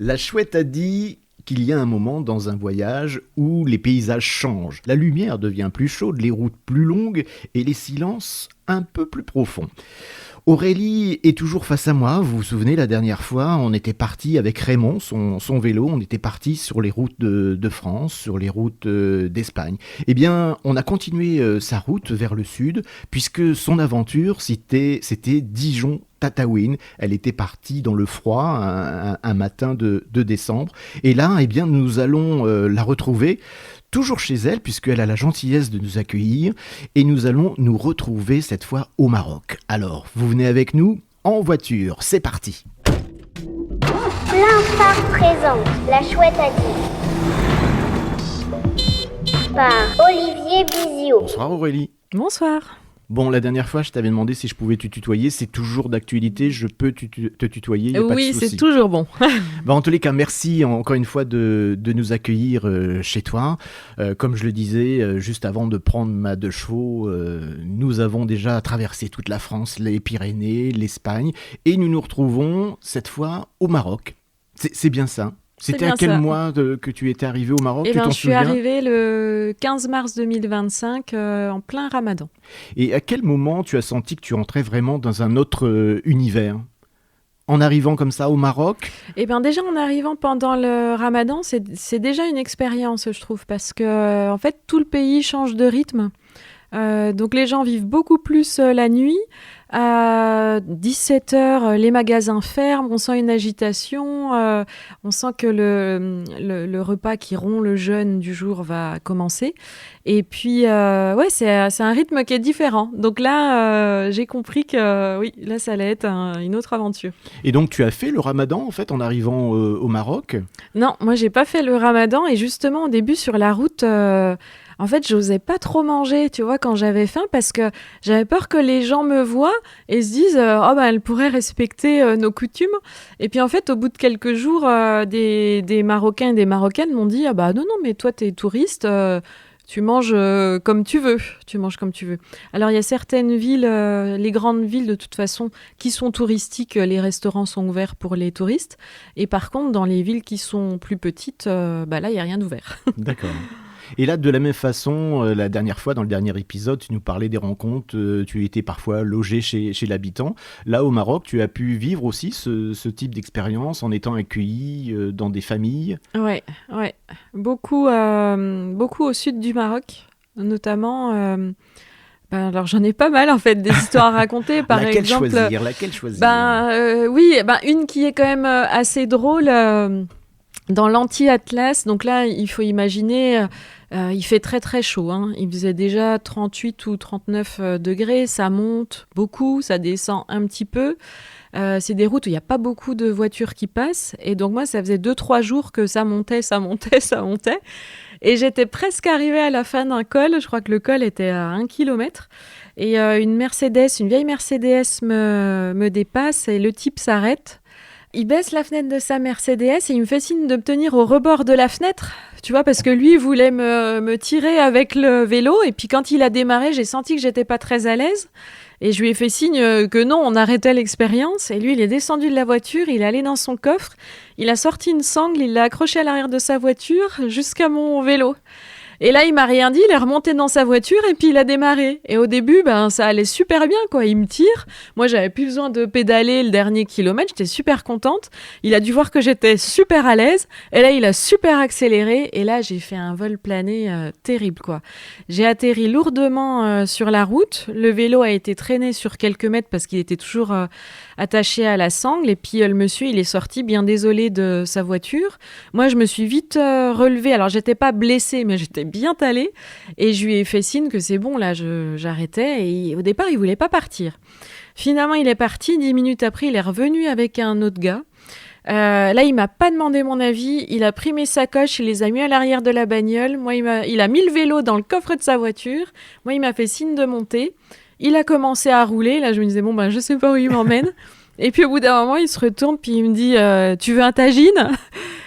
La chouette a dit qu'il y a un moment dans un voyage où les paysages changent. La lumière devient plus chaude, les routes plus longues et les silences un peu plus profonds. Aurélie est toujours face à moi. Vous vous souvenez, la dernière fois, on était parti avec Raymond, son vélo, on était parti sur les routes de France, sur les routes d'Espagne. Eh bien, on a continué sa route vers le sud, puisque son aventure, c'était Dijon-Tataouine. Elle était partie dans le froid un matin de décembre. Et là, eh bien, nous allons la retrouver toujours chez elle, puisqu'elle a la gentillesse de nous accueillir, et nous allons nous retrouver cette fois au Maroc. Alors, vous venez avec nous en voiture, c'est parti. Plein phare présente La Chouette à dire par Olivier Bizio. Bonsoir Aurélie. Bonsoir. Bon, la dernière fois, je t'avais demandé si je pouvais te tutoyer. C'est toujours d'actualité, je peux te tutoyer, y a pas de Oui, souci. c'est toujours bon. En tous les cas, merci encore une fois de nous accueillir chez toi. Comme je le disais, juste avant de prendre ma deux chevaux, nous avons déjà traversé toute la France, les Pyrénées, l'Espagne, et nous nous retrouvons cette fois au Maroc. C'est bien ça. C'était à quel mois que tu étais arrivé au Maroc? Je suis arrivée le 15 mars 2025 en plein Ramadan. Et à quel moment tu as senti que tu entrais vraiment dans un autre univers? En arrivant comme ça au Maroc? Déjà en arrivant pendant le Ramadan, c'est déjà une expérience, je trouve, parce que en fait tout le pays change de rythme. Donc les gens vivent beaucoup plus la nuit. À 17h, les magasins ferment, on sent une agitation, on sent que le repas qui rompt le jeûne du jour va commencer. Et puis, c'est un rythme qui est différent. Donc là, j'ai compris que oui, là, ça allait être une autre aventure. Et donc, tu as fait le Ramadan, en fait, en arrivant au Maroc? Non, moi, j'ai pas fait le Ramadan. Et justement, au début, sur la route... En fait, j'osais pas trop manger, tu vois, quand j'avais faim, parce que j'avais peur que les gens me voient et se disent elle pourrait respecter nos coutumes. Et puis en fait, au bout de quelques jours, des Marocains et des Marocaines m'ont dit non, mais toi, t'es touriste, tu manges comme tu veux. Tu manges comme tu veux. Alors, il y a certaines villes, les grandes villes, de toute façon, qui sont touristiques, les restaurants sont ouverts pour les touristes. Et par contre, dans les villes qui sont plus petites, là, il n'y a rien d'ouvert. D'accord. Et là, de la même façon, la dernière fois, dans le dernier épisode, tu nous parlais des rencontres, tu étais parfois logé chez l'habitant. Là, au Maroc, tu as pu vivre aussi ce type d'expérience en étant accueilli dans des familles? Ouais. Beaucoup au sud du Maroc, notamment... alors j'en ai pas mal en fait des histoires à raconter. Par exemple, laquelle choisir? Une qui est quand même assez drôle dans l'Anti-Atlas. Donc là, il faut imaginer, il fait très très chaud. Il faisait déjà 38 ou 39 degrés. Ça monte beaucoup, ça descend un petit peu. C'est des routes où il n'y a pas beaucoup de voitures qui passent. Et donc moi, ça faisait 2-3 jours que ça montait. Et j'étais presque arrivée à la fin d'un col. Je crois que le col était à 1 km. Et une vieille Mercedes me dépasse et le type s'arrête. Il baisse la fenêtre de sa Mercedes et il me fait signe de me tenir au rebord de la fenêtre. Tu vois, parce que lui, il voulait me tirer avec le vélo. Et puis quand il a démarré, j'ai senti que j'étais pas très à l'aise. Et je lui ai fait signe que non, on arrêtait l'expérience. Et lui, il est descendu de la voiture, il est allé dans son coffre. Il a sorti une sangle, il l'a accrochée à l'arrière de sa voiture jusqu'à mon vélo. Et là, il m'a rien dit, il est remonté dans sa voiture et puis il a démarré. Et au début, ça allait super bien, quoi. Il me tire. Moi, j'avais plus besoin de pédaler le dernier kilomètre. J'étais super contente. Il a dû voir que j'étais super à l'aise. Et là, il a super accéléré. Et là, j'ai fait un vol plané terrible, quoi. J'ai atterri lourdement sur la route. Le vélo a été traîné sur quelques mètres parce qu'il était toujours attaché à la sangle. Et puis, le monsieur, il est sorti bien désolé de sa voiture. Moi, je me suis vite relevée. Alors, j'étais pas blessée, mais j'étais bien talée. Et je lui ai fait signe que c'est bon, là, j'arrêtais. Et au départ, il voulait pas partir. Finalement, il est parti. 10 minutes après, il est revenu avec un autre gars. Là, il m'a pas demandé mon avis. Il a pris mes sacoches, il les a mis à l'arrière de la bagnole. Moi, il a mis le vélo dans le coffre de sa voiture. Moi, il m'a fait signe de monter. Il a commencé à rouler. Là, je me disais, je sais pas où il m'emmène. Et puis, au bout d'un moment, il se retourne puis il me dit, tu veux un tagine ?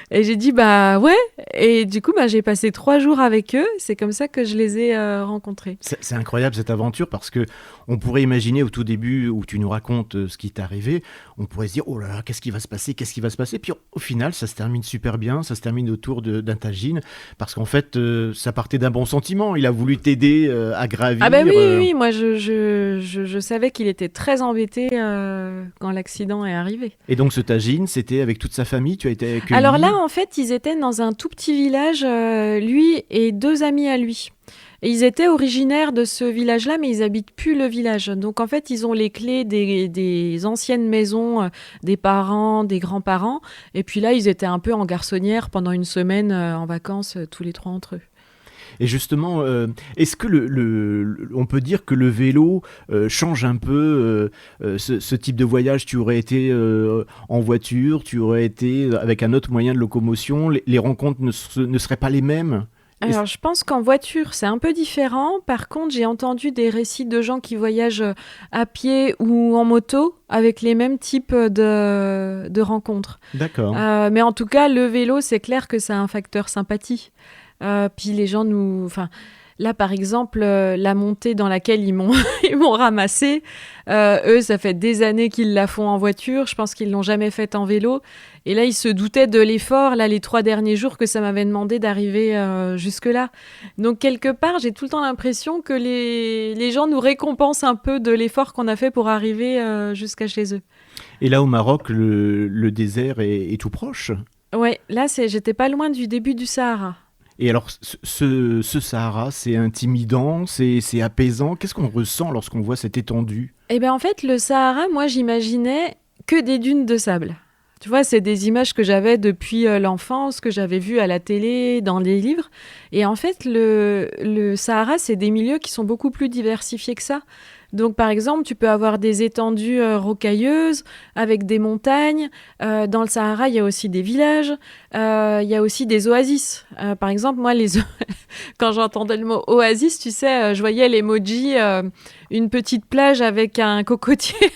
Et j'ai dit, bah ouais. Et du coup, j'ai passé 3 jours avec eux. C'est comme ça que je les ai rencontrés. C'est incroyable cette aventure parce que on pourrait imaginer au tout début où tu nous racontes ce qui t'est arrivé, on pourrait se dire oh là là, qu'est-ce qui va se passer, qu'est-ce qui va se passer. Puis au final, ça se termine super bien, ça se termine autour d'un tagine parce qu'en fait, ça partait d'un bon sentiment. Il a voulu t'aider à gravir. Ah bah oui, moi je savais qu'il était très embêté quand l'accident est arrivé. Et donc ce tagine, c'était avec toute sa famille, tu as été accueilli? Alors là, en fait, ils étaient dans un tout petit village, lui et 2 amis à lui. Et ils étaient originaires de ce village-là, mais ils habitent plus le village. Donc en fait, ils ont les clés des anciennes maisons des parents, des grands-parents. Et puis là, ils étaient un peu en garçonnière pendant une semaine en vacances, tous les 3 entre eux. Et justement, est-ce que on peut dire que le vélo change un peu ce type de voyage? Tu aurais été en voiture, tu aurais été avec un autre moyen de locomotion, les rencontres ne seraient pas les mêmes? Alors, je pense qu'en voiture, c'est un peu différent. Par contre, j'ai entendu des récits de gens qui voyagent à pied ou en moto avec les mêmes types de rencontres. D'accord. Mais en tout cas, le vélo, c'est clair que c'est un facteur sympathie. Puis les gens nous... Enfin, là, par exemple, la montée dans laquelle ils m'ont ramassé, eux, ça fait des années qu'ils la font en voiture. Je pense qu'ils l'ont jamais faite en vélo. Et là, ils se doutaient de l'effort, là, les 3 derniers jours, que ça m'avait demandé d'arriver jusque-là. Donc, quelque part, j'ai tout le temps l'impression que les gens nous récompensent un peu de l'effort qu'on a fait pour arriver jusqu'à chez eux. Et là, au Maroc, le désert est tout proche? Ouais, là, j'étais pas loin du début du Sahara. Et alors, ce Sahara, c'est intimidant, c'est apaisant. Qu'est-ce qu'on ressent lorsqu'on voit cette étendue? Eh bien, en fait, le Sahara, moi, j'imaginais que des dunes de sable. Tu vois, c'est des images que j'avais depuis l'enfance, que j'avais vues à la télé, dans les livres. Et en fait, le Sahara, c'est des milieux qui sont beaucoup plus diversifiés que ça. Donc, par exemple, tu peux avoir des étendues rocailleuses avec des montagnes. Dans le Sahara, il y a aussi des villages. Il y a aussi des oasis. Par exemple, moi, quand j'entendais le mot oasis, tu sais, je voyais l'emoji, une petite plage avec un cocotier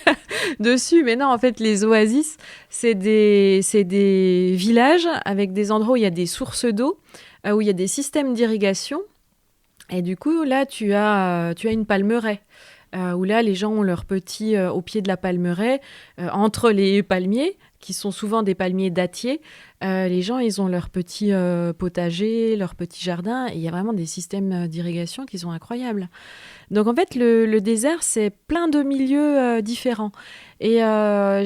dessus. Mais non, en fait, les oasis, c'est des villages avec des endroits où il y a des sources d'eau, où il y a des systèmes d'irrigation. Et du coup, là, tu as une palmeraie. Où là, les gens ont leur petit au pied de la palmeraie, entre les palmiers, qui sont souvent des palmiers dattiers. Les gens, ils ont leur petit potager, leur petit jardin, et il y a vraiment des systèmes d'irrigation qui sont incroyables. Donc en fait, le désert, c'est plein de milieux différents. Et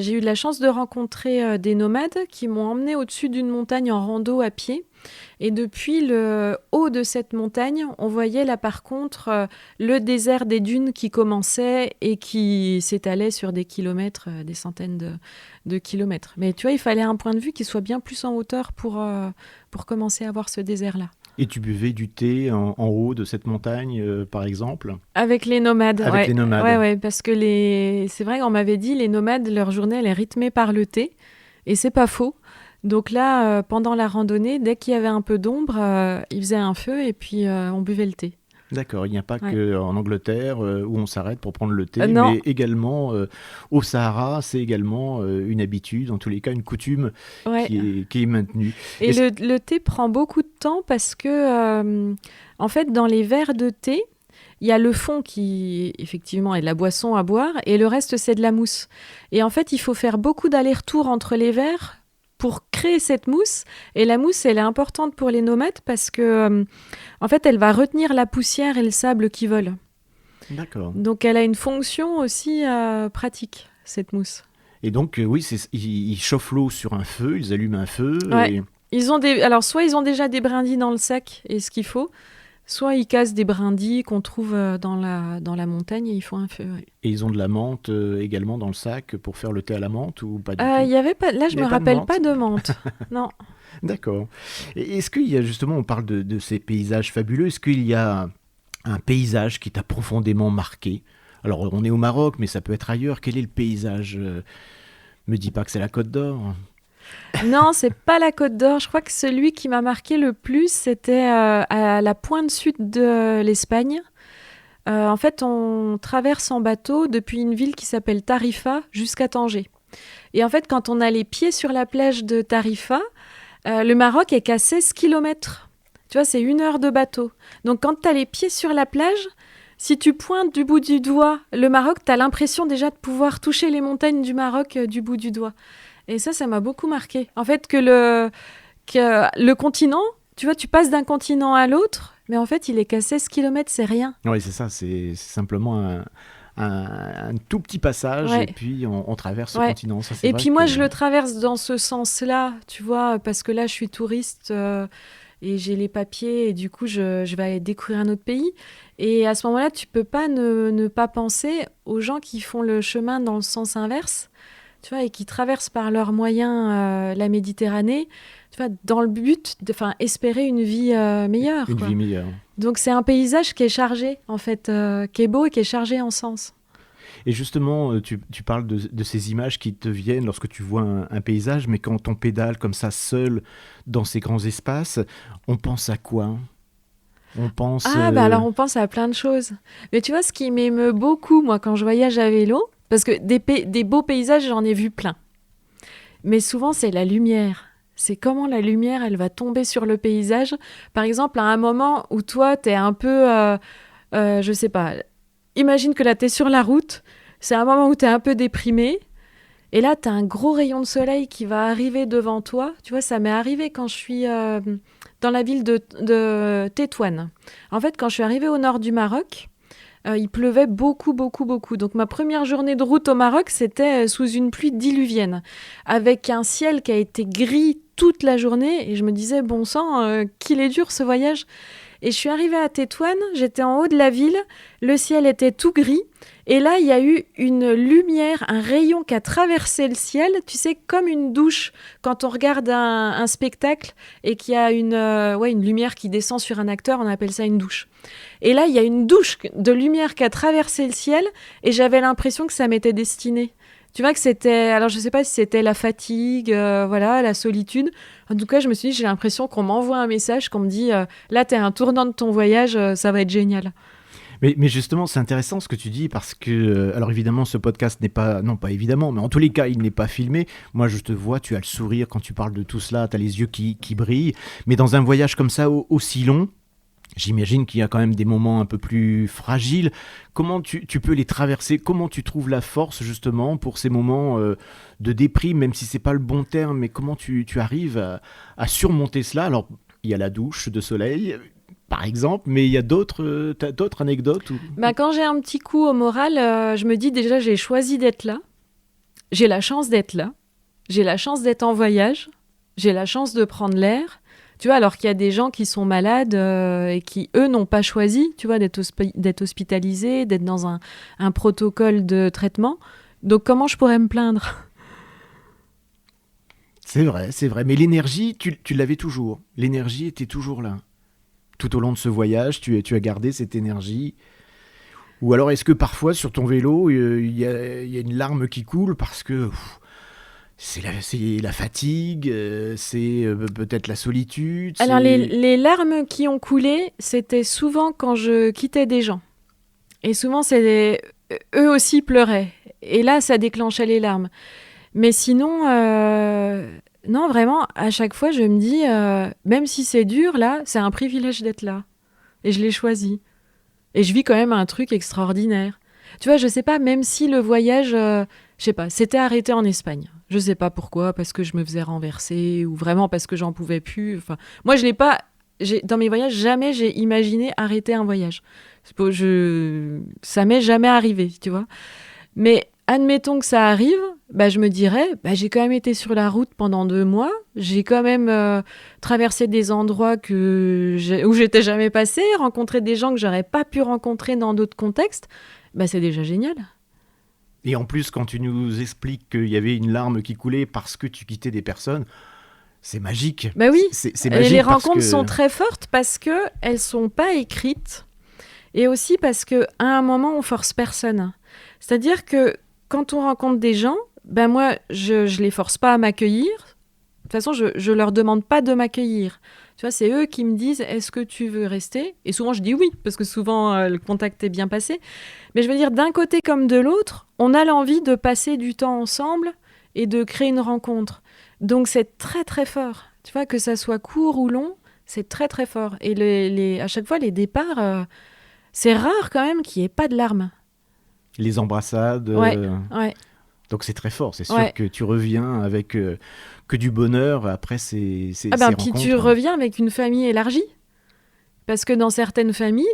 j'ai eu de la chance de rencontrer des nomades qui m'ont emmenée au-dessus d'une montagne en rando à pied. Et depuis le haut de cette montagne, on voyait là par contre le désert des dunes qui commençait et qui s'étalait sur des kilomètres, des centaines de kilomètres. Mais tu vois, il fallait un point de vue qui soit bien plus en hauteur pour commencer à voir ce désert-là. Et tu buvais du thé en haut de cette montagne, par exemple? Avec les nomades. Avec les nomades. Ouais, parce que c'est vrai qu'on m'avait dit, les nomades, leur journée, elle est rythmée par le thé. Et c'est pas faux. Donc là, pendant la randonnée, dès qu'il y avait un peu d'ombre, ils faisaient un feu et puis on buvait le thé. D'accord, il n'y a pas qu'en Angleterre où on s'arrête pour prendre le thé, non. Mais également au Sahara, c'est également une habitude, en tous les cas une coutume qui est maintenue. Et le thé prend beaucoup de temps parce que, en fait, dans les verres de thé, il y a le fond qui, effectivement, est de la boisson à boire et le reste, c'est de la mousse. Et en fait, il faut faire beaucoup d'allers-retours entre les verres pour créer cette mousse. Et la mousse, elle est importante pour les nomades parce que, en fait, elle va retenir la poussière et le sable qui volent. D'accord. Donc, elle a une fonction aussi pratique, cette mousse. Et donc, oui, ils chauffent l'eau sur un feu, ils allument un feu. Ouais. Alors, soit ils ont déjà des brindilles dans le sac et ce qu'il faut, soit ils cassent des brindilles qu'on trouve dans la montagne et ils font un feu. Ouais. Et ils ont de la menthe également dans le sac pour faire le thé à la menthe ou pas du tout? Il y avait pas. Là, je me rappelle pas de menthe. Non. D'accord. Et est-ce qu'il y a justement, on parle de ces paysages fabuleux, est-ce qu'il y a un paysage qui t'a profondément marqué? Alors, on est au Maroc, mais ça peut être ailleurs. Quel est le paysage? Me dis pas que c'est la Côte d'Or. Non, c'est pas la Côte d'Or. Je crois que celui qui m'a marqué le plus, c'était à la pointe sud de l'Espagne. En fait, on traverse en bateau depuis une ville qui s'appelle Tarifa jusqu'à Tanger. Et en fait, quand on a les pieds sur la plage de Tarifa, Le Maroc est qu'à 16 kilomètres. Tu vois, c'est 1 heure de bateau. Donc, quand tu as les pieds sur la plage, si tu pointes du bout du doigt le Maroc, tu as l'impression déjà de pouvoir toucher les montagnes du Maroc du bout du doigt. Et ça m'a beaucoup marqué. En fait, que le continent, tu vois, tu passes d'un continent à l'autre, mais en fait, il est qu'à 16 kilomètres, c'est rien. Oui, c'est ça, c'est simplement un tout petit passage et puis on traverse le continent. Ça, c'est et vrai puis moi, je le traverse dans ce sens-là, tu vois, parce que là, je suis touriste et j'ai les papiers et du coup, je vais aller découvrir un autre pays. Et à ce moment-là, tu peux pas ne pas penser aux gens qui font le chemin dans le sens inverse, tu vois, et qui traversent par leurs moyens la Méditerranée, tu vois, dans le but espérer une vie meilleure. Une vie meilleure. Donc c'est un paysage qui est chargé, en fait, qui est beau et qui est chargé en sens. Et justement, tu parles de ces images qui te viennent lorsque tu vois un paysage, mais quand on pédale comme ça, seul, dans ces grands espaces, on pense à quoi ? On pense... alors on pense à plein de choses. Mais tu vois, ce qui m'émeut beaucoup, moi, quand je voyage à vélo, parce que des beaux paysages, j'en ai vu plein. Mais souvent, c'est la lumière. C'est comment la lumière, elle va tomber sur le paysage. Par exemple, à un moment où toi, t'es un peu... je sais pas. Imagine que là, t'es sur la route. C'est un moment où t'es un peu déprimé. Et là, t'as un gros rayon de soleil qui va arriver devant toi. Tu vois, ça m'est arrivé quand je suis dans la ville de Tétouan. En fait, quand je suis arrivée au nord du Maroc, il pleuvait beaucoup, beaucoup, beaucoup. Donc ma première journée de route au Maroc, c'était sous une pluie diluvienne, avec un ciel qui a été gris toute la journée. Et je me disais, bon sang, qu'il est dur ce voyage. Et je suis arrivée à Tétouan, j'étais en haut de la ville, le ciel était tout gris. Et là, il y a eu une lumière, un rayon qui a traversé le ciel, tu sais, comme une douche. Quand on regarde un spectacle et qu'il y a une lumière qui descend sur un acteur, on appelle ça une douche. Et là, il y a une douche de lumière qui a traversé le ciel et j'avais l'impression que ça m'était destiné. Tu vois que c'était... Alors, je ne sais pas si c'était la fatigue, la solitude. En tout cas, je me suis dit, j'ai l'impression qu'on m'envoie un message, qu'on me dit, là, t'es à un tournant de ton voyage, ça va être génial. Mais justement, c'est intéressant ce que tu dis parce que, alors évidemment, ce podcast n'est pas, non pas évidemment, mais en tous les cas, il n'est pas filmé. Moi, je te vois, tu as le sourire quand tu parles de tout cela, tu as les yeux qui brillent. Mais dans un voyage comme ça, aussi long, j'imagine qu'il y a quand même des moments un peu plus fragiles. Comment tu peux les traverser ? Comment tu trouves la force justement pour ces moments de déprime, même si c'est pas le bon terme, mais comment tu arrives à surmonter cela ? Alors, il y a la douche de soleil, par exemple, mais il y a t'as d'autres anecdotes ou... Quand j'ai un petit coup au moral, je me dis déjà, j'ai choisi d'être là. J'ai la chance d'être là. J'ai la chance d'être en voyage. J'ai la chance de prendre l'air. Tu vois, alors qu'il y a des gens qui sont malades et qui, eux, n'ont pas choisi, tu vois, d'être hospitalisés, d'être dans un protocole de traitement. Donc, comment je pourrais me plaindre ? C'est vrai. Mais l'énergie, tu l'avais toujours. L'énergie était toujours là. Tout au long de ce voyage, tu as gardé cette énergie. Ou alors, est-ce que parfois, sur ton vélo, il y a une larme qui coule parce que... C'est la fatigue, c'est peut-être la solitude. Alors, les larmes qui ont coulé, c'était souvent quand je quittais des gens. Et souvent, eux aussi pleuraient. Et là, ça déclenchait les larmes. Mais sinon, non, vraiment, à chaque fois, je me dis, même si c'est dur, là, c'est un privilège d'être là. Et je l'ai choisi. Et je vis quand même un truc extraordinaire. Tu vois, je sais pas, même si le voyage, je sais pas, s'était arrêté en Espagne. Je sais pas pourquoi, parce que je me faisais renverser ou vraiment parce que j'en pouvais plus. Enfin, moi, je l'ai pas. Dans mes voyages, jamais j'ai imaginé arrêter un voyage. Ça m'est jamais arrivé, tu vois. Mais admettons que ça arrive, je me dirais, j'ai quand même été sur la route pendant 2 mois. J'ai quand même traversé des endroits où j'étais jamais passée, rencontré des gens que j'aurais pas pu rencontrer dans d'autres contextes. C'est déjà génial. Et en plus, quand tu nous expliques qu'il y avait une larme qui coulait parce que tu quittais des personnes, c'est magique. Oui, c'est magique. Les rencontres sont très fortes parce qu'elles ne sont pas écrites et aussi parce qu'à un moment, on force personne. C'est-à-dire que quand on rencontre des gens, moi, je ne les force pas à m'accueillir. De toute façon, je ne leur demande pas de m'accueillir. Tu vois, c'est eux qui me disent « Est-ce que tu veux rester ?» Et souvent, je dis oui, parce que souvent, le contact est bien passé. Mais je veux dire, d'un côté comme de l'autre, on a l'envie de passer du temps ensemble et de créer une rencontre. Donc, c'est très, très fort. Tu vois, que ça soit court ou long, c'est très très fort. Et à chaque fois, les départs, c'est rare quand même qu'il n'y ait pas de larmes. Les embrassades. Ouais. Donc c'est très fort. C'est sûr Ouais. que tu reviens avec que du bonheur après ces Ah ben, puis rencontres. tu reviens avec une famille élargie. Parce que dans certaines familles,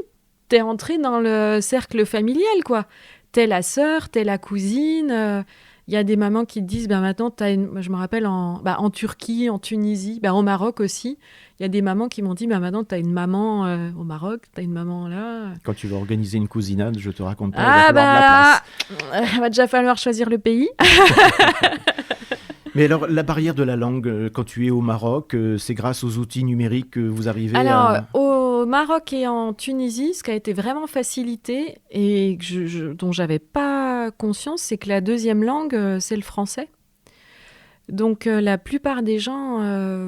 t'es entré dans le cercle familial, quoi. T'es la sœur, t'es la cousine. Il y a des mamans qui te disent, maintenant, je me rappelle en Turquie, en Tunisie, au Maroc aussi. Il y a des mamans qui m'ont dit, maintenant, t'as une maman au Maroc, t'as une maman là. Quand tu vas organiser une cousinade, je te raconte pas, il Ah va falloir de la place. va déjà falloir choisir le pays. Mais alors, la barrière de la langue, quand tu es au Maroc, c'est grâce aux outils numériques que vous arrivez Alors, à... au Maroc et en Tunisie, ce qui a été vraiment facilité et dont j'avais pas conscience, c'est que la deuxième langue, c'est le français. Donc, la plupart des gens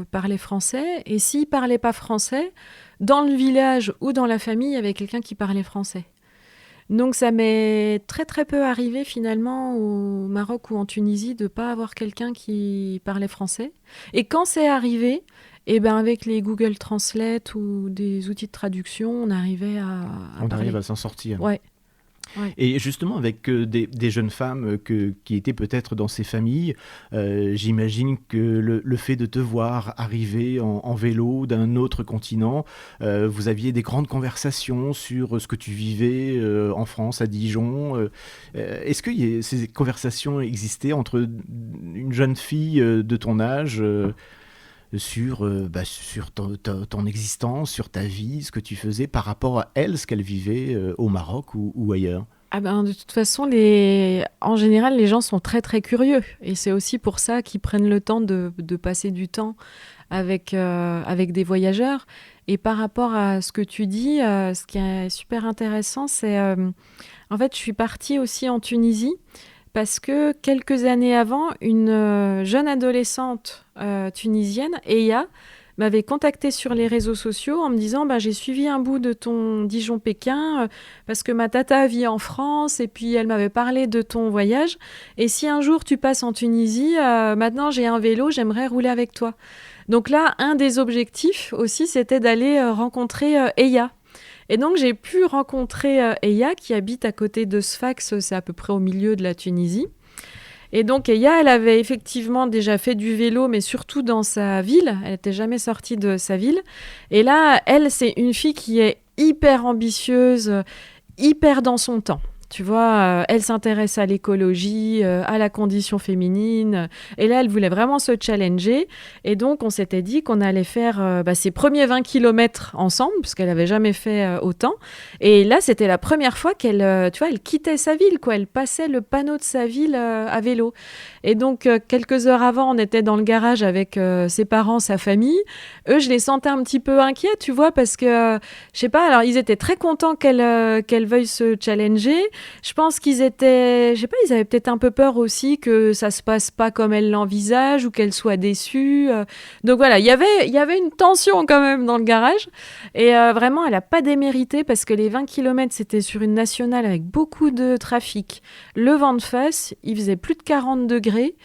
parlaient français. Et s'ils parlaient pas français, dans le village ou dans la famille, il y avait quelqu'un qui parlait français. Donc, ça m'est très très peu arrivé finalement au Maroc ou en Tunisie de pas avoir quelqu'un qui parlait français. Et quand c'est arrivé, avec les Google Translate ou des outils de traduction, on arrivait à On parler. arrive à s'en sortir. Ouais. Et justement, avec des jeunes femmes qui étaient peut-être dans ces familles, j'imagine que le fait de te voir arriver en vélo d'un autre continent, vous aviez des grandes conversations sur ce que tu vivais en France, à Dijon. Est-ce que ces conversations existaient entre une jeune fille de ton âge sur ton existence, sur ta vie, ce que tu faisais par rapport à elle, ce qu'elle vivait au Maroc ou ailleurs? De toute façon, en général, les gens sont très très curieux. Et c'est aussi pour ça qu'ils prennent le temps de passer du temps avec des voyageurs. Et par rapport à ce que tu dis, ce qui est super intéressant, c'est... en fait, je suis partie aussi en Tunisie parce que quelques années avant, une jeune adolescente tunisienne, Eya, m'avait contactée sur les réseaux sociaux en me disant j'ai suivi un bout de ton Dijon-Pékin parce que ma tata vit en France et puis elle m'avait parlé de ton voyage. Et si un jour tu passes en Tunisie, maintenant j'ai un vélo, j'aimerais rouler avec toi. Donc là, un des objectifs aussi, c'était d'aller rencontrer Eya. Et donc, j'ai pu rencontrer Eya, qui habite à côté de Sfax, c'est à peu près au milieu de la Tunisie. Et donc, Eya, elle avait effectivement déjà fait du vélo, mais surtout dans sa ville. Elle n'était jamais sortie de sa ville. Et là, elle, c'est une fille qui est hyper ambitieuse, hyper dans son temps. Tu vois, elle s'intéresse à l'écologie, à la condition féminine. Et là, elle voulait vraiment se challenger. Et donc, on s'était dit qu'on allait faire ses premiers 20 km ensemble, puisqu'elle n'avait jamais fait autant. Et là, c'était la première fois qu'elle elle quittait sa ville, quoi. Elle passait le panneau de sa ville à vélo. Et donc, quelques heures avant, on était dans le garage avec ses parents, sa famille. Eux, je les sentais un petit peu inquiets, tu vois, parce que, je sais pas, alors ils étaient très contents qu'elle veuille se challenger. Je pense qu'ils étaient, je sais pas, ils avaient peut-être un peu peur aussi que ça se passe pas comme elle l'envisage ou qu'elle soit déçue. Donc voilà, il y avait une tension quand même dans le garage. Et vraiment, elle a pas démérité parce que les 20 km, c'était sur une nationale avec beaucoup de trafic. Le vent de face, il faisait plus de 40 degrés.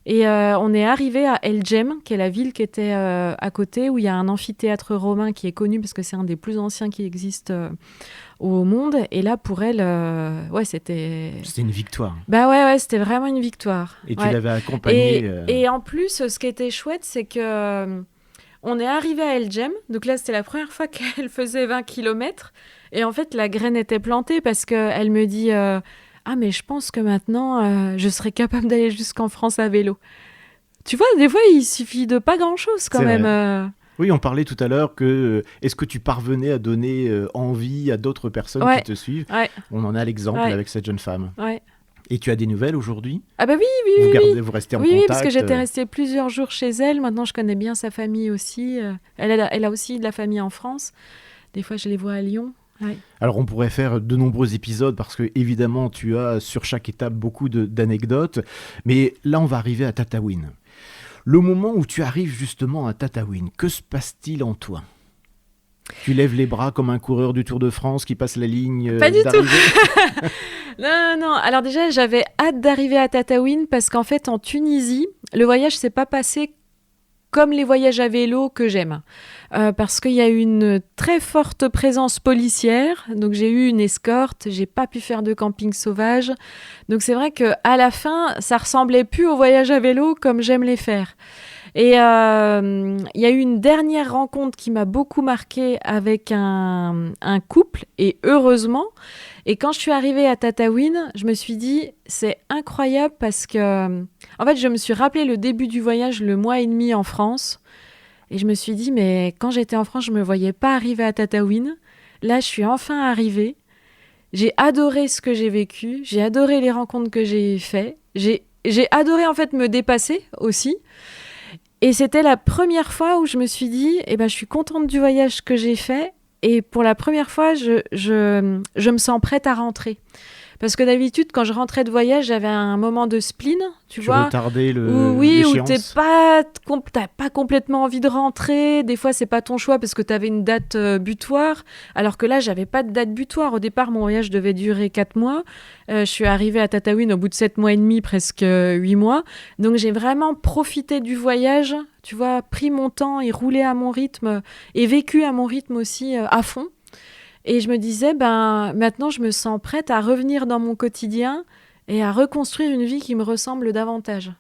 Et on est arrivé à El Jem, qui est la ville qui était à côté, où il y a un amphithéâtre romain qui est connu parce que c'est un des plus anciens qui existe au monde. Et là, pour elle, c'était... C'était une victoire. Ouais, c'était vraiment une victoire. Et tu l'avais accompagnée... Et en plus, ce qui était chouette, c'est que on est arrivé à El Jem. Donc là, c'était la première fois qu'elle faisait 20 km. Et en fait, la graine était plantée parce qu'elle me dit... mais je pense que maintenant, je serais capable d'aller jusqu'en France à vélo. Tu vois, des fois, il suffit de pas grand-chose quand même. Oui, on parlait tout à l'heure que est-ce que tu parvenais à donner envie à d'autres personnes qui te suivent? On en a l'exemple avec cette jeune femme. Ouais. Et tu as des nouvelles aujourd'hui? Ah bah oui. Vous restez en contact? Oui, parce que j'étais restée plusieurs jours chez elle. Maintenant, je connais bien sa famille aussi. Elle a aussi de la famille en France. Des fois, je les vois à Lyon. Ouais. Alors on pourrait faire de nombreux épisodes parce que évidemment tu as sur chaque étape beaucoup d'anecdotes, mais là on va arriver à Tataouine. Le moment où tu arrives justement à Tataouine, que se passe-t-il en toi? Tu lèves les bras comme un coureur du Tour de France qui passe la ligne Pas du d'arrivée? tout. Non. Alors déjà j'avais hâte d'arriver à Tataouine parce qu'en fait en Tunisie, le voyage s'est pas passé comme les voyages à vélo que j'aime. Parce qu'il y a une très forte présence policière. Donc, j'ai eu une escorte. J'ai pas pu faire de camping sauvage. Donc, c'est vrai qu'à la fin, ça ressemblait plus aux voyages à vélo comme j'aime les faire. Et il y a eu une dernière rencontre qui m'a beaucoup marquée avec un couple, et heureusement. Et quand je suis arrivée à Tataouine, je me suis dit, c'est incroyable parce que, en fait, je me suis rappelé le début du voyage, le mois et demi en France. Et je me suis dit, mais quand j'étais en France, je ne me voyais pas arriver à Tataouine. Là, je suis enfin arrivée. J'ai adoré ce que j'ai vécu. J'ai adoré les rencontres que j'ai faites. J'ai adoré, en fait, me dépasser aussi. Et c'était la première fois où je me suis dit, je suis contente du voyage que j'ai fait. Et pour la première fois, je me sens prête à rentrer. Parce que d'habitude, quand je rentrais de voyage, j'avais un moment de spleen, tu vois. Retardais où l'échéance. t'as pas complètement envie de rentrer. Des fois, c'est pas ton choix parce que t'avais une date butoir. Alors que là, j'avais pas de date butoir. Au départ, mon voyage devait durer 4 mois. Je suis arrivée à Tataouine au bout de 7 mois et demi, presque 8 mois. Donc, j'ai vraiment profité du voyage, tu vois, pris mon temps et roulé à mon rythme et vécu à mon rythme aussi à fond. Et je me disais, maintenant, je me sens prête à revenir dans mon quotidien et à reconstruire une vie qui me ressemble davantage.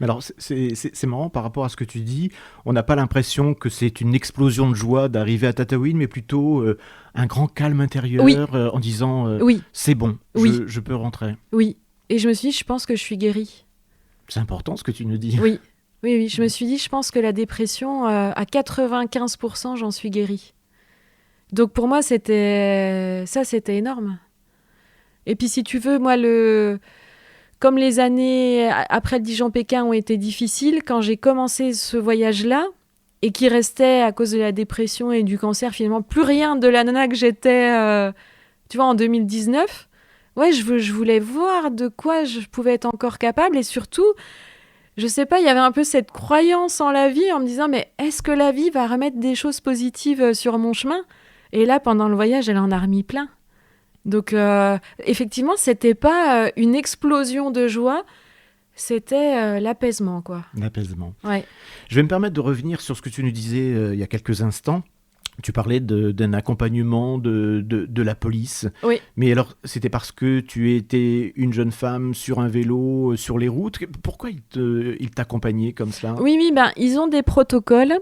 Mais alors, c'est marrant par rapport à ce que tu dis. On n'a pas l'impression que c'est une explosion de joie d'arriver à Tataouine, mais plutôt un grand calme intérieur Oui. En disant Oui. c'est bon, Oui. je peux rentrer. Oui. Et je me suis dit, je pense que je suis guérie. C'est important ce que tu nous dis. Oui. Oui. Je me suis dit, je pense que la dépression, à 95%, j'en suis guérie. Donc pour moi, c'était énorme. Et puis si tu veux, moi, comme les années après le Dijon-Pékin ont été difficiles, quand j'ai commencé ce voyage-là, et qui restait à cause de la dépression et du cancer, finalement, plus rien de la nana que j'étais, tu vois, en 2019, ouais, je voulais voir de quoi je pouvais être encore capable. Et surtout, je sais pas, il y avait un peu cette croyance en la vie, en me disant, mais est-ce que la vie va remettre des choses positives sur mon chemin ? Et là, pendant le voyage, elle en a remis plein. Donc, effectivement, c'était pas une explosion de joie, c'était l'apaisement, quoi. L'apaisement. Ouais. Je vais me permettre de revenir sur ce que tu nous disais il y a quelques instants. Tu parlais d'un accompagnement de la police. Oui. Mais alors, c'était parce que tu étais une jeune femme sur un vélo, sur les routes. Pourquoi ils t'accompagnaient comme cela ? Oui, ils ont des protocoles.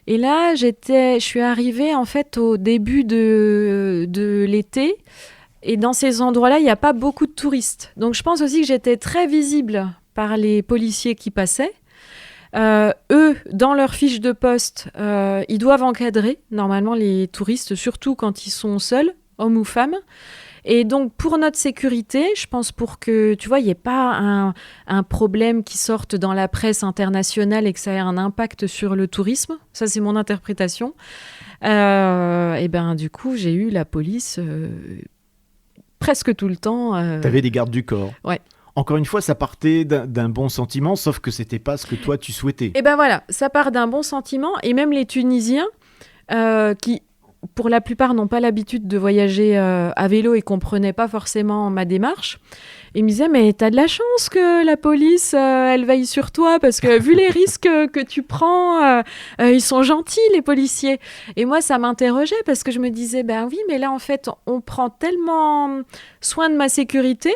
Et là, je suis arrivée en fait au début de l'été. Et dans ces endroits-là, il n'y a pas beaucoup de touristes. Donc je pense aussi que j'étais très visible par les policiers qui passaient. Eux, dans leur fiche de poste, ils doivent encadrer normalement les touristes, surtout quand ils sont seuls, hommes ou femmes. Et donc, pour notre sécurité, je pense pour que, tu vois, il n'y ait pas un problème qui sorte dans la presse internationale et que ça ait un impact sur le tourisme, ça c'est mon interprétation, et du coup, j'ai eu la police presque tout le temps. T'avais des gardes du corps. Ouais. Encore une fois, ça partait d'un bon sentiment, sauf que c'était pas ce que toi tu souhaitais. Et voilà, ça part d'un bon sentiment, et même les Tunisiens qui... pour la plupart, n'ont pas l'habitude de voyager à vélo et comprenaient pas forcément ma démarche. Ils me disaient, mais t'as de la chance que la police, elle veille sur toi, parce que vu les risques que tu prends, ils sont gentils, les policiers. Et moi, ça m'interrogeait, parce que je me disais, oui, mais là, en fait, on prend tellement soin de ma sécurité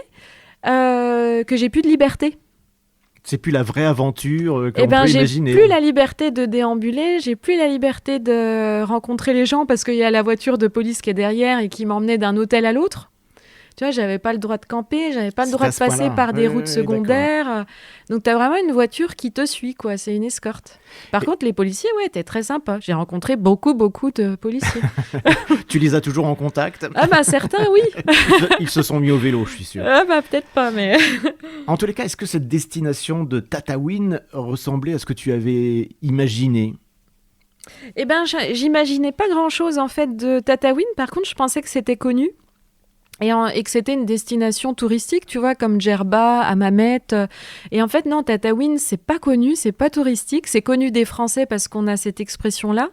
que j'ai plus de liberté. C'est plus la vraie aventure qu'on peut imaginer. J'ai plus la liberté de déambuler, j'ai plus la liberté de rencontrer les gens parce qu'il y a la voiture de police qui est derrière et qui m'emmenait d'un hôtel à l'autre. Tu vois, j'avais pas le droit de camper, j'avais pas le droit de passer par des routes secondaires. Donc t'as vraiment une voiture qui te suit, quoi. C'est une escorte. Par contre, les policiers, ouais, t'es très sympa. J'ai rencontré beaucoup de policiers. Tu les as toujours en contact ? Certains, oui. Ils se sont mis au vélo, je suis sûr. Peut-être pas, mais... En tous les cas, est-ce que cette destination de Tataouine ressemblait à ce que tu avais imaginé ? J'imaginais pas grand-chose, en fait, de Tataouine. Par contre, je pensais que c'était connu. Et que c'était une destination touristique, tu vois, comme Djerba, Hammamet. Et en fait, non, Tataouine, c'est pas connu, c'est pas touristique. C'est connu des Français parce qu'on a cette expression-là.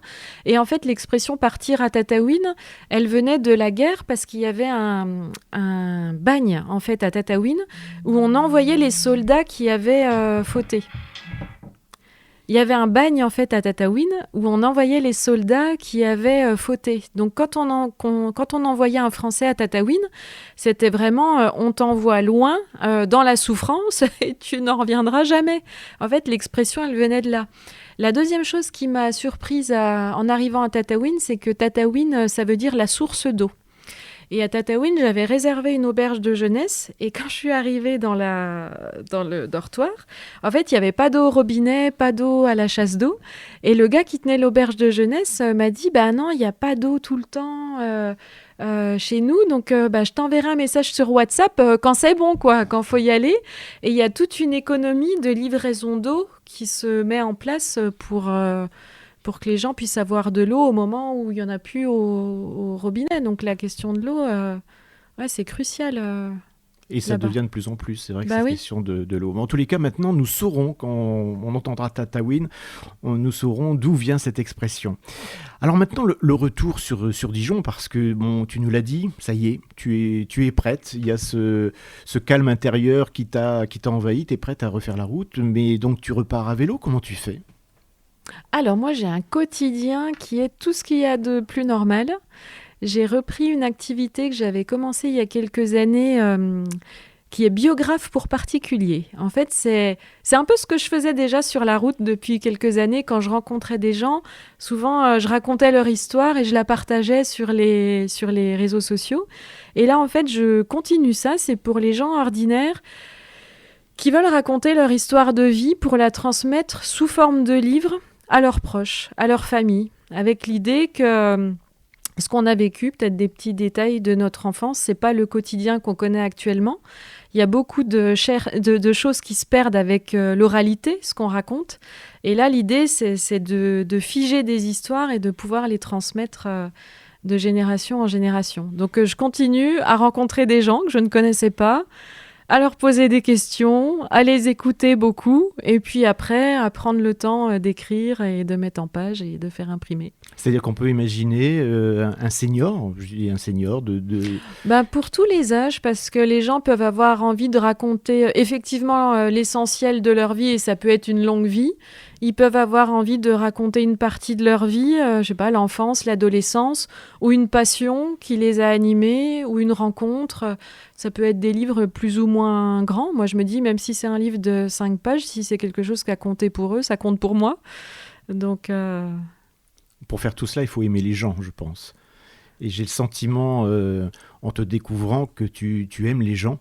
Et en fait, l'expression partir à Tataouine, elle venait de la guerre parce qu'il y avait un bagne, en fait, à Tataouine, où on envoyait les soldats qui avaient fauté. il y avait un bagne en fait à Tataouine où on envoyait les soldats qui avaient fauté. Donc quand on envoyait un Français à Tataouine, c'était vraiment on t'envoie loin dans la souffrance et tu n'en reviendras jamais. En fait, l'expression elle venait de là. La deuxième chose qui m'a surprise en arrivant à Tataouine, c'est que Tataouine, ça veut dire la source d'eau. Et à Tataouine, j'avais réservé une auberge de jeunesse. Et quand je suis arrivée dans le dortoir, en fait, il n'y avait pas d'eau au robinet, pas d'eau à la chasse d'eau. Et le gars qui tenait l'auberge de jeunesse m'a dit, bah non, il n'y a pas d'eau tout le temps chez nous. Donc, je t'enverrai un message sur WhatsApp quand c'est bon, quoi, quand il faut y aller. Et il y a toute une économie de livraison d'eau qui se met en place pour que les gens puissent avoir de l'eau au moment où il n'y en a plus au robinet. Donc la question de l'eau, c'est crucial. Et ça là-bas. devient de plus en plus, c'est vrai que Bah c'est oui. question de l'eau. Mais en tous les cas, maintenant, nous saurons, quand on entendra Tataouine, nous saurons d'où vient cette expression. Alors maintenant, le retour sur Dijon, parce que, bon, tu nous l'as dit, ça y est, tu es prête, il y a ce calme intérieur qui t'a envahi, tu es prête à refaire la route, mais donc tu repars à vélo, comment tu fais ? Alors moi, j'ai un quotidien qui est tout ce qu'il y a de plus normal. J'ai repris une activité que j'avais commencée il y a quelques années, qui est biographe pour particuliers. En fait, c'est un peu ce que je faisais déjà sur la route depuis quelques années quand je rencontrais des gens. Souvent, je racontais leur histoire et je la partageais sur les réseaux sociaux. Et là, en fait, je continue ça. C'est pour les gens ordinaires qui veulent raconter leur histoire de vie pour la transmettre sous forme de livres à leurs proches, à leur famille, avec l'idée que ce qu'on a vécu, peut-être des petits détails de notre enfance, c'est pas le quotidien qu'on connaît actuellement. Il y a beaucoup de choses qui se perdent avec l'oralité, ce qu'on raconte. Et là, l'idée, c'est de figer des histoires et de pouvoir les transmettre de génération en génération. Donc, je continue à rencontrer des gens que je ne connaissais pas, à leur poser des questions, à les écouter beaucoup, et puis après, à prendre le temps d'écrire et de mettre en page et de faire imprimer. C'est-à-dire qu'on peut imaginer un senior, je dis un senior Pour tous les âges, parce que les gens peuvent avoir envie de raconter effectivement l'essentiel de leur vie, et ça peut être une longue vie. Ils peuvent avoir envie de raconter une partie de leur vie, je sais pas, l'enfance, l'adolescence, ou une passion qui les a animés, ou une rencontre. Ça peut être des livres plus ou moins grands. Moi, je me dis, même si c'est un livre de 5 pages, si c'est quelque chose qui a compté pour eux, ça compte pour moi. Donc... Pour faire tout cela, il faut aimer les gens, je pense. Et j'ai le sentiment, en te découvrant, que tu aimes les gens.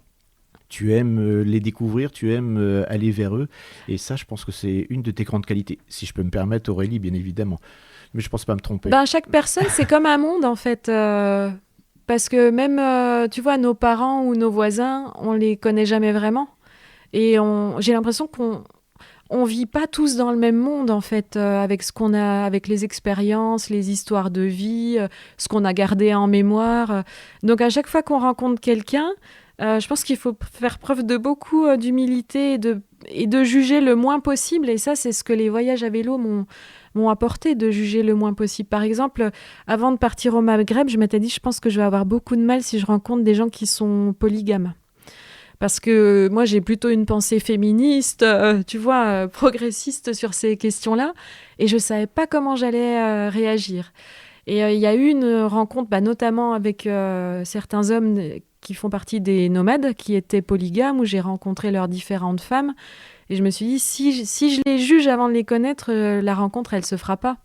Tu aimes les découvrir, tu aimes aller vers eux. Et ça, je pense que c'est une de tes grandes qualités. Si je peux me permettre, Aurélie, bien évidemment. Mais je ne pense pas me tromper. Chaque personne, c'est comme un monde, en fait. Parce que même, tu vois, nos parents ou nos voisins, on les connaît jamais vraiment. Et j'ai l'impression qu'on vit pas tous dans le même monde, en fait, avec ce qu'on a, avec les expériences, les histoires de vie, ce qu'on a gardé en mémoire. Donc, à chaque fois qu'on rencontre quelqu'un, je pense qu'il faut faire preuve de beaucoup d'humilité et de juger le moins possible. Et ça, c'est ce que les voyages à vélo m'ont apporté, de juger le moins possible. Par exemple, avant de partir au Maghreb, je m'étais dit, je pense que je vais avoir beaucoup de mal si je rencontre des gens qui sont polygames. Parce que moi, j'ai plutôt une pensée féministe, progressiste sur ces questions-là. Et je ne savais pas comment j'allais réagir. Et il y a eu une rencontre, notamment avec certains hommes qui font partie des nomades, qui étaient polygames, où j'ai rencontré leurs différentes femmes. Et je me suis dit, si je les juge avant de les connaître, la rencontre, elle ne se fera pas.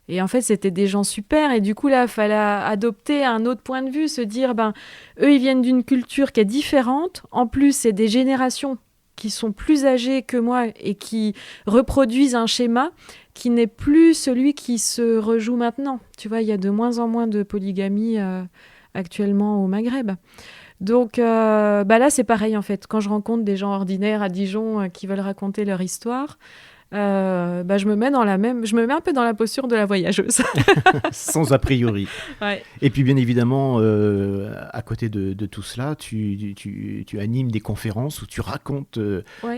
Et en fait, c'était des gens super. Et du coup, là, il fallait adopter un autre point de vue, se dire, eux, ils viennent d'une culture qui est différente. En plus, c'est des générations qui sont plus âgées que moi et qui reproduisent un schéma qui n'est plus celui qui se rejoue maintenant. Tu vois, il y a de moins en moins de polygamie actuellement au Maghreb. Donc là, c'est pareil, en fait. Quand je rencontre des gens ordinaires à Dijon qui veulent raconter leur histoire, je me mets un peu dans la posture de la voyageuse. Sans a priori. Ouais. Et puis bien évidemment, à côté de tout cela, tu animes des conférences où tu racontes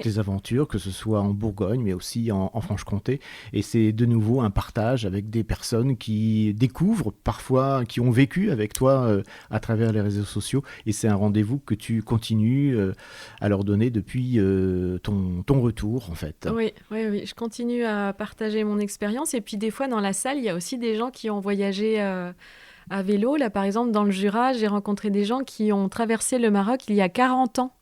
tes aventures, que ce soit en Bourgogne, mais aussi en Franche-Comté. Et c'est de nouveau un partage avec des personnes qui découvrent, parfois qui ont vécu avec toi à travers les réseaux sociaux. Et c'est un rendez-vous que tu continues à leur donner depuis ton retour, en fait. Oui. je continue à partager mon expérience. Et puis des fois, dans la salle, il y a aussi des gens qui ont voyagé à vélo. Là, par exemple, dans le Jura, j'ai rencontré des gens qui ont traversé le Maroc il y a 40 ans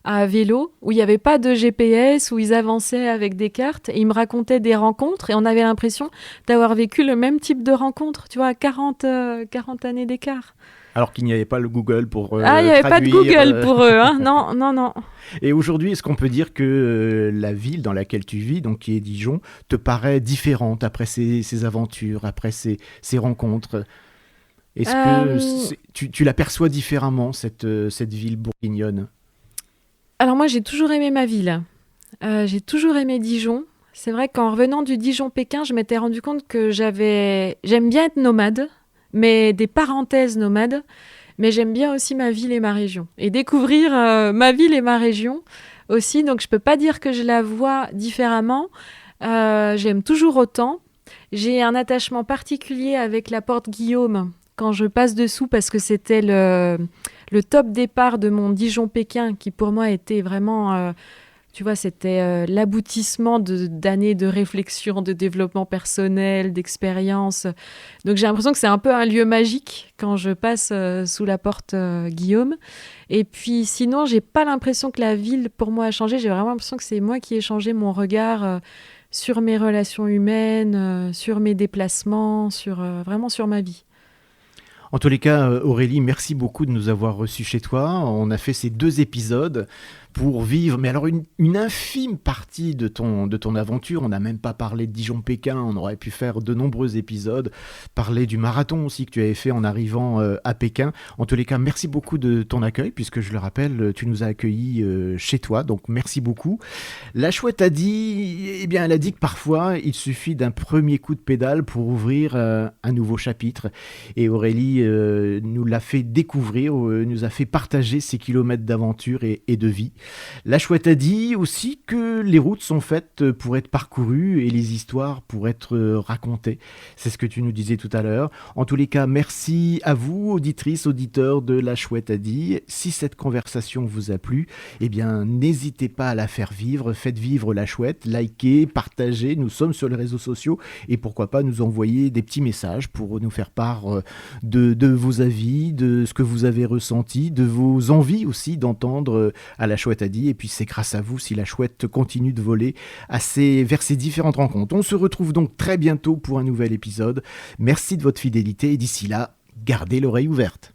à vélo, où il n'y avait pas de GPS, où ils avançaient avec des cartes. Et ils me racontaient des rencontres et on avait l'impression d'avoir vécu le même type de rencontre, tu vois, à 40 années d'écart. Alors qu'il n'y avait pas le Google pour Il n'y avait pas de traduire, Google pour eux, hein. Non, non, non. Et aujourd'hui, est-ce qu'on peut dire que la ville dans laquelle tu vis, donc qui est Dijon, te paraît différente après ces aventures, après ces rencontres? Est-ce que tu l'aperçois différemment, cette ville bourguignonne? Alors moi, j'ai toujours aimé ma ville. J'ai toujours aimé Dijon. C'est vrai qu'en revenant du Dijon-Pékin, je m'étais rendu compte que j'aime bien être nomade, mais des parenthèses nomades. Mais j'aime bien aussi ma ville et ma région. Et découvrir ma ville et ma région aussi. Donc je peux pas dire que je la vois différemment. J'aime toujours autant. J'ai un attachement particulier avec la porte Guillaume quand je passe dessous parce que c'était le top départ de mon Dijon-Pékin qui pour moi était vraiment, tu vois, c'était l'aboutissement d'années de réflexion, de développement personnel, d'expérience. Donc j'ai l'impression que c'est un peu un lieu magique quand je passe sous la porte Guillaume. Et puis sinon, j'ai pas l'impression que la ville pour moi a changé. J'ai vraiment l'impression que c'est moi qui ai changé mon regard sur mes relations humaines, sur mes déplacements, vraiment sur ma vie. En tous les cas, Aurélie, merci beaucoup de nous avoir reçus chez toi. On a fait ces 2 épisodes pour vivre, mais alors une infime partie de ton aventure. On n'a même pas parlé de Dijon-Pékin, on aurait pu faire de nombreux épisodes, parler du marathon aussi que tu avais fait en arrivant à Pékin. En tous les cas, merci beaucoup de ton accueil, puisque je le rappelle, tu nous as accueillis chez toi, donc merci beaucoup. La chouette a dit, eh bien, elle a dit que parfois, il suffit d'un premier coup de pédale pour ouvrir un nouveau chapitre. Et Aurélie nous l'a fait découvrir, nous a fait partager ces kilomètres d'aventure et de vie. La chouette a dit aussi que les routes sont faites pour être parcourues et les histoires pour être racontées. C'est ce que tu nous disais tout à l'heure. En tous les cas, merci à vous, auditrices, auditeurs de La Chouette a dit. Si cette conversation vous a plu, eh bien, n'hésitez pas à la faire vivre. Faites vivre La Chouette, likez, partagez. Nous sommes sur les réseaux sociaux et pourquoi pas nous envoyer des petits messages pour nous faire part de vos avis, de ce que vous avez ressenti, de vos envies aussi d'entendre à La Chouette a dit. Et puis c'est grâce à vous si La Chouette continue de voler vers ces différentes rencontres. On se retrouve donc très bientôt pour un nouvel épisode. Merci de votre fidélité et d'ici là, gardez l'oreille ouverte.